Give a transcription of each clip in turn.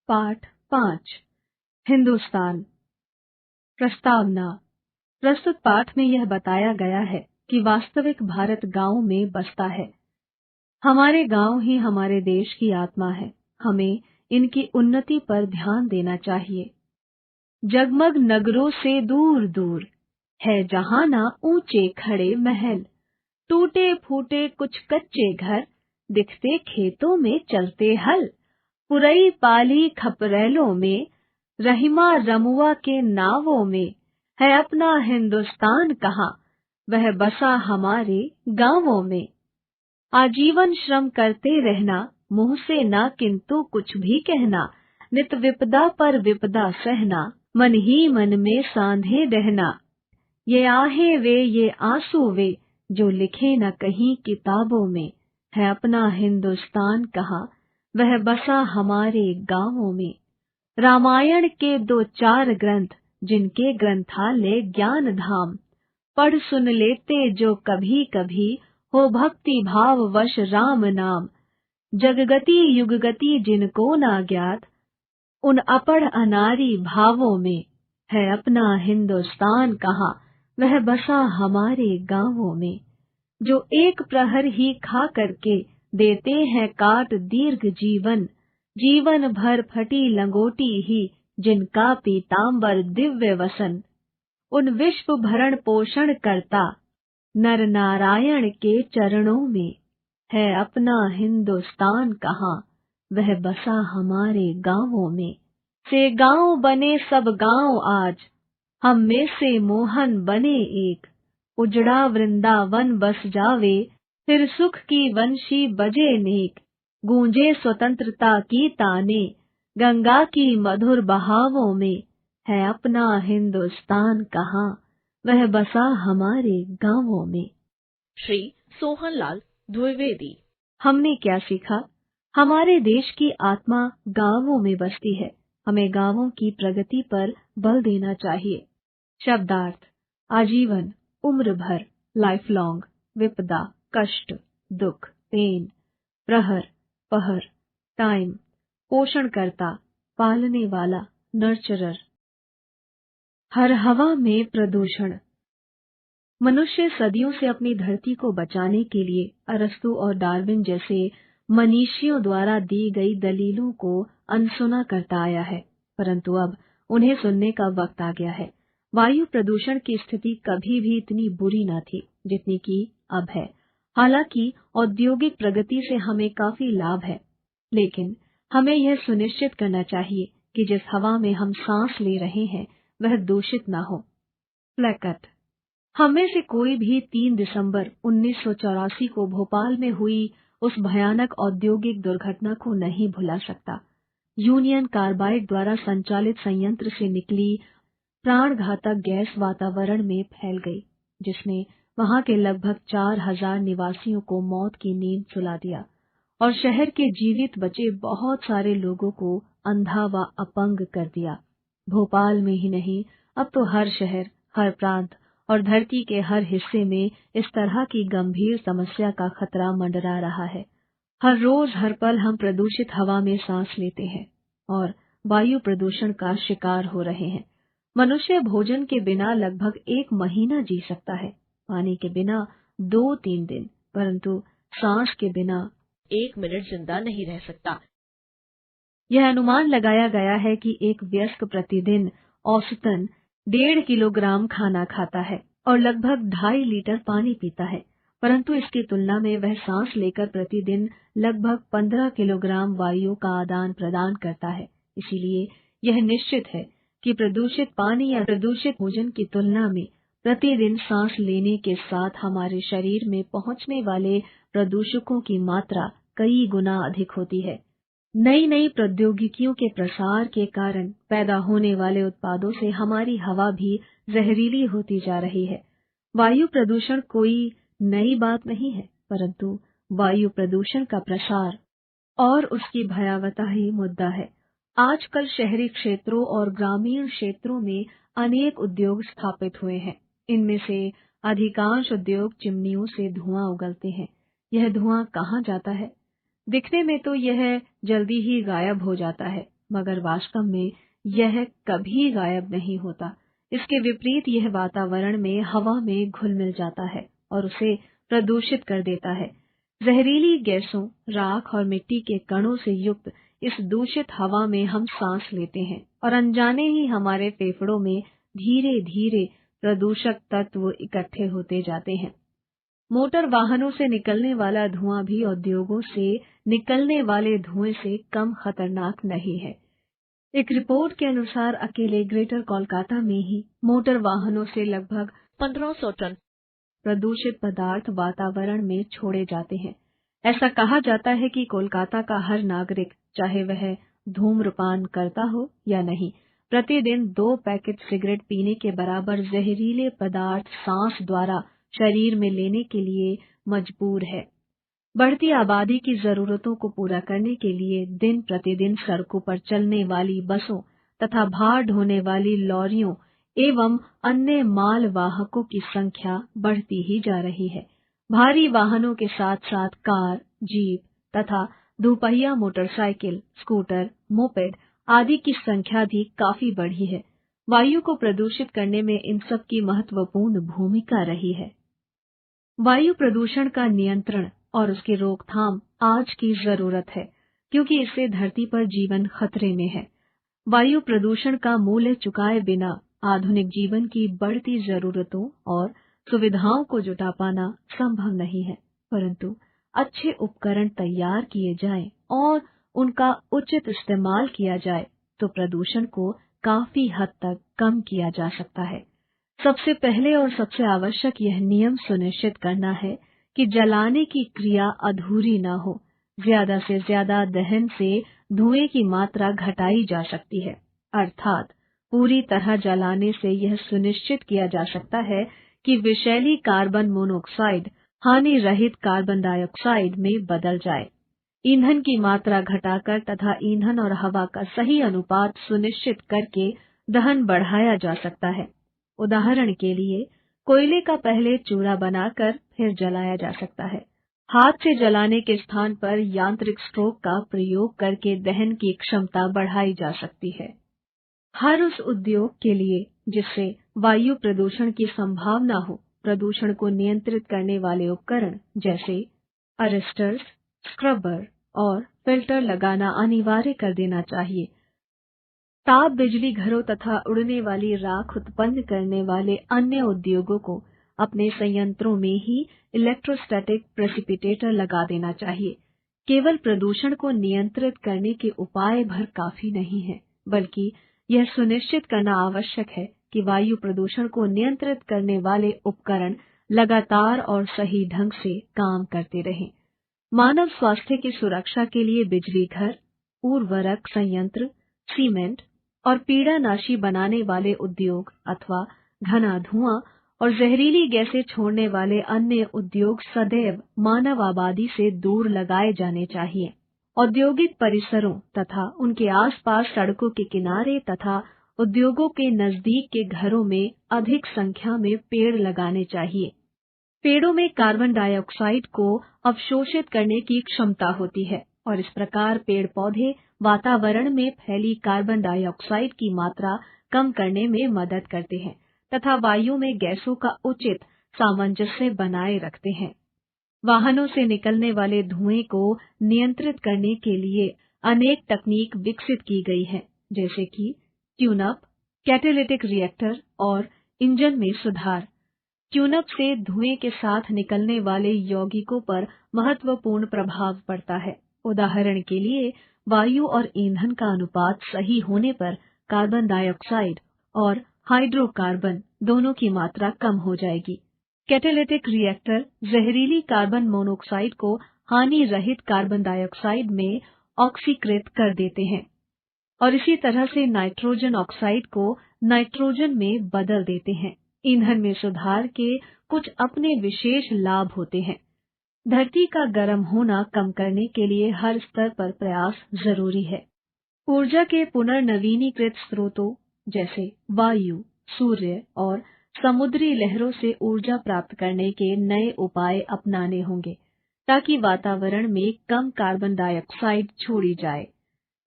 पाठ 5 हिंदुस्तान। प्रस्तावना। प्रस्तुत पाठ में यह बताया गया है कि वास्तविक भारत गांव में बसता है। हमारे गांव ही हमारे देश की आत्मा है। हमें इनकी उन्नति पर ध्यान देना चाहिए। जगमग नगरों से दूर दूर है जहां ना ऊंचे खड़े महल, टूटे फूटे कुछ कच्चे घर, दिखते खेतों में चलते हल। पुरई पाली खपरेलों में, रहीमा रमुआ के नावों में, है अपना हिंदुस्तान कहाँ, वह बसा हमारे गांवों में। आजीवन श्रम करते रहना, मुंह से ना किंतु कुछ भी कहना, नित विपदा पर विपदा सहना, मन ही मन में सांधे रहना। ये आहें वे ये आंसू वे, जो लिखे न कहीं किताबों में, है अपना हिंदुस्तान कहाँ, वह बसा हमारे गांवों में। रामायण के 2-4 ग्रंथ, जिनके ग्रंथालय ज्ञान धाम, पढ़ सुन लेते जो कभी कभी, हो भक्ति भाव वश राम नाम। जगगति युगगति जिनको ना ज्ञात, उन अपढ़ अनारी भावों में, है अपना हिंदुस्तान कहाँ, वह बसा हमारे गांवों में। जो एक प्रहर ही खा करके देते हैं काट दीर्घ जीवन, जीवन भर फटी लंगोटी ही जिनका पीताम्बर दिव्य वसन। उन विश्व भरण पोषण करता नर नारायण के चरणों में, है अपना हिंदुस्तान कहाँ, वह बसा हमारे गांवों में। से गांव बने सब गांव आज, हम में से मोहन बने एक। उजड़ा वृंदावन बस जावे, फिर सुख की वंशी बजे नेक। गूंजे स्वतंत्रता की ताने, गंगा की मधुर बहावों में, है अपना हिंदुस्तान कहाँ, वह बसा हमारे गांवों में। श्री सोहनलाल द्विवेदी। हमने क्या सीखा? हमारे देश की आत्मा गांवों में बसती है। हमें गांवों की प्रगति पर बल देना चाहिए। शब्दार्थ: आजीवन, उम्र भर, लाइफ लॉन्ग, विपदा, कष्ट, दुख, पेन। प्रहर, पहर, टाइम, पोषणकर्ता, पालने वाला, नर्चरर। हर हवा में प्रदूषण। मनुष्य सदियों से अपनी धरती को बचाने के लिए अरस्तु और डार्विन जैसे मनीषियों द्वारा दी गई दलीलों को अनसुना करता आया है, परंतु अब उन्हें सुनने का वक्त आ गया है। वायु प्रदूषण की स्थिति कभी भी इतनी बुरी न थी जितनी कि अब है। हालांकि औद्योगिक प्रगति से हमें काफी लाभ है, लेकिन हमें यह सुनिश्चित करना चाहिए कि जिस हवा में हम सांस ले रहे हैं वह दूषित न हो। प्लेकट। हम में से कोई भी 3 दिसंबर 1984 को भोपाल में हुई उस भयानक औद्योगिक दुर्घटना को नहीं भुला सकता। यूनियन कार्बाइड द्वारा संचालित संयंत्र से निकली प्राणघातक गैस वातावरण में फैल गई, जिसने वहां के लगभग 4000 निवासियों को मौत की नींद सुला दिया और शहर के जीवित बचे बहुत सारे लोगों को अंधा व अपंग कर दिया। भोपाल में ही नहीं, अब तो हर शहर, हर प्रांत और धरती के हर हिस्से में इस तरह की गंभीर समस्या का खतरा मंडरा रहा है। हर रोज हर पल हम प्रदूषित हवा में सांस लेते हैं और वायु प्रदूषण का शिकार हो रहे हैं। मनुष्य भोजन के बिना लगभग 1 महीना जी सकता है, पानी के बिना 2-3 दिन, परंतु सांस के बिना 1 मिनट जिंदा नहीं रह सकता। यह अनुमान लगाया गया है कि एक वयस्क प्रतिदिन औसतन 1.5 किलोग्राम खाना खाता है और लगभग 2.5 लीटर पानी पीता है, परंतु इसकी तुलना में वह सांस लेकर प्रतिदिन लगभग 15 किलोग्राम वायु का आदान प्रदान करता है। इसीलिए यह निश्चित है कि प्रदूषित पानी या प्रदूषित भोजन की तुलना में प्रतिदिन सांस लेने के साथ हमारे शरीर में पहुंचने वाले प्रदूषकों की मात्रा कई गुना अधिक होती है। नई नई प्रौद्योगिकियों के प्रसार के कारण पैदा होने वाले उत्पादों से हमारी हवा भी जहरीली होती जा रही है। वायु प्रदूषण कोई नई बात नहीं है, परंतु वायु प्रदूषण का प्रसार और उसकी भयावहता ही मुद्दा है। आजकल शहरी क्षेत्रों और ग्रामीण क्षेत्रों में अनेक उद्योग स्थापित हुए हैं। इनमें से अधिकांश उद्योग चिमनियों से धुआं उगलते हैं। यह धुआं कहाँ जाता है? दिखने में तो यह जल्दी ही गायब हो जाता है, मगर वास्तव में यह कभी गायब नहीं होता। इसके विपरीत यह वातावरण में हवा में घुल मिल जाता है और उसे प्रदूषित कर देता है। जहरीली गैसों, राख और मिट्टी के कणों से युक्त इस दूषित हवा में हम सांस लेते हैं और अनजाने ही हमारे फेफड़ों में धीरे धीरे प्रदूषक तत्व इकट्ठे होते जाते हैं। मोटर वाहनों से निकलने वाला धुआं भी उद्योगों से निकलने वाले धुएं से कम खतरनाक नहीं है। एक रिपोर्ट के अनुसार अकेले ग्रेटर कोलकाता में ही मोटर वाहनों से लगभग 1500 टन प्रदूषित पदार्थ वातावरण में छोड़े जाते हैं। ऐसा कहा जाता है कि कोलकाता का हर नागरिक, चाहे वह धूम्रपान करता हो या नहीं, प्रतिदिन 2 पैकेट सिगरेट पीने के बराबर जहरीले पदार्थ सांस द्वारा शरीर में लेने के लिए मजबूर है। बढ़ती आबादी की जरूरतों को पूरा करने के लिए दिन प्रतिदिन सड़कों पर चलने वाली बसों तथा भार ढोने वाली लॉरियों एवं अन्य माल वाहकों की संख्या बढ़ती ही जा रही है। भारी वाहनों के साथ साथ कार, जीप तथा दोपहिया मोटरसाइकिल, स्कूटर, मोपेड आदि की संख्या भी काफी बढ़ी है। वायु को प्रदूषित करने में इन सब की महत्वपूर्ण भूमिका रही है। वायु प्रदूषण का नियंत्रण और उसकी रोकथाम आज की जरूरत है, क्योंकि इससे धरती पर जीवन खतरे में है। वायु प्रदूषण का मूल्य चुकाए बिना आधुनिक जीवन की बढ़ती जरूरतों और सुविधाओं को जुटा पाना संभव नहीं है, परंतु अच्छे उपकरण तैयार किए जाएं और उनका उचित इस्तेमाल किया जाए तो प्रदूषण को काफी हद तक कम किया जा सकता है। सबसे पहले और सबसे आवश्यक यह नियम सुनिश्चित करना है कि जलाने की क्रिया अधूरी न हो। ज्यादा से ज्यादा दहन से धुएं की मात्रा घटाई जा सकती है, अर्थात पूरी तरह जलाने से यह सुनिश्चित किया जा सकता है कि विषैली कार्बन मोनोऑक्साइड हानि रहित कार्बन डाइऑक्साइड में बदल जाए। ईंधन की मात्रा घटाकर तथा ईंधन और हवा का सही अनुपात सुनिश्चित करके दहन बढ़ाया जा सकता है। उदाहरण के लिए, कोयले का पहले चूल्हा बनाकर फिर जलाया जा सकता है। हाथ से जलाने के स्थान पर यांत्रिक स्ट्रोक का प्रयोग करके दहन की क्षमता बढ़ाई जा सकती है। हर उस उद्योग के लिए जिससे वायु प्रदूषण की संभावना हो, प्रदूषण को नियंत्रित करने वाले उपकरण जैसे अरेस्टर्स, स्क्रबर और फिल्टर लगाना अनिवार्य कर देना चाहिए। ताप बिजली घरों तथा उड़ने वाली राख उत्पन्न करने वाले अन्य उद्योगों को अपने संयंत्रों में ही इलेक्ट्रोस्टैटिक प्रेसिपिटेटर लगा देना चाहिए। केवल प्रदूषण को नियंत्रित करने के उपाय भर काफी नहीं है, बल्कि यह सुनिश्चित करना आवश्यक है कि वायु प्रदूषण को नियंत्रित करने वाले उपकरण लगातार और सही ढंग से काम करते रहें। मानव स्वास्थ्य की सुरक्षा के लिए बिजली घर, उर्वरक संयंत्र, सीमेंट और पीड़ानाशी बनाने वाले उद्योग अथवा घना धुआं और जहरीली गैसें छोड़ने वाले अन्य उद्योग सदैव मानव आबादी से दूर लगाए जाने चाहिए। औद्योगिक परिसरों तथा उनके आसपास सड़कों के किनारे तथा उद्योगों के नजदीक के घरों में अधिक संख्या में पेड़ लगाने चाहिए। पेड़ों में कार्बन डाइऑक्साइड को अवशोषित करने की क्षमता होती है और इस प्रकार पेड़ पौधे वातावरण में फैली कार्बन डाइऑक्साइड की मात्रा कम करने में मदद करते हैं तथा वायु में गैसों का उचित सामंजस्य बनाए रखते हैं। वाहनों से निकलने वाले धुएं को नियंत्रित करने के लिए अनेक तकनीक विकसित की गई है, जैसे कि ट्यूनअप, कैटालिटिक रिएक्टर और इंजन में सुधार। ट्यूनअप से धुएं के साथ निकलने वाले यौगिकों पर महत्वपूर्ण प्रभाव पड़ता है। उदाहरण के लिए, वायु और ईंधन का अनुपात सही होने पर कार्बन डाइऑक्साइड और हाइड्रोकार्बन दोनों की मात्रा कम हो जाएगी। कैटालिटिक रिएक्टर जहरीली कार्बन मोनोऑक्साइड को हानि रहित कार्बन डाइऑक्साइड में ऑक्सीकृत कर देते हैं और इसी तरह से नाइट्रोजन ऑक्साइड को नाइट्रोजन में बदल देते हैं। ईंधन में सुधार के कुछ अपने विशेष लाभ होते हैं। धरती का गर्म होना कम करने के लिए हर स्तर पर प्रयास जरूरी है। ऊर्जा के पुनर्नवीनीकृत स्रोतों जैसे वायु, सूर्य और समुद्री लहरों से ऊर्जा प्राप्त करने के नए उपाय अपनाने होंगे ताकि वातावरण में कम कार्बन डाइऑक्साइड छोड़ी जाए।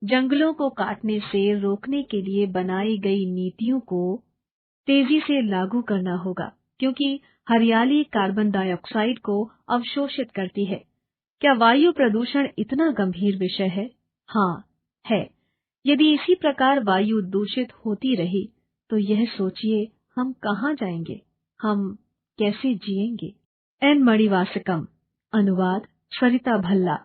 जंगलों को काटने से रोकने के लिए बनाई गई नीतियों को तेजी से लागू करना होगा, क्योंकि हरियाली कार्बन डाइऑक्साइड को अवशोषित करती है। क्या वायु प्रदूषण इतना गंभीर विषय है? हाँ, है। यदि इसी प्रकार वायु दूषित होती रही तो यह सोचिए हम कहाँ जाएंगे, हम कैसे जिएंगे। एन मणिवासकम, अनुवाद सरिता भल्ला।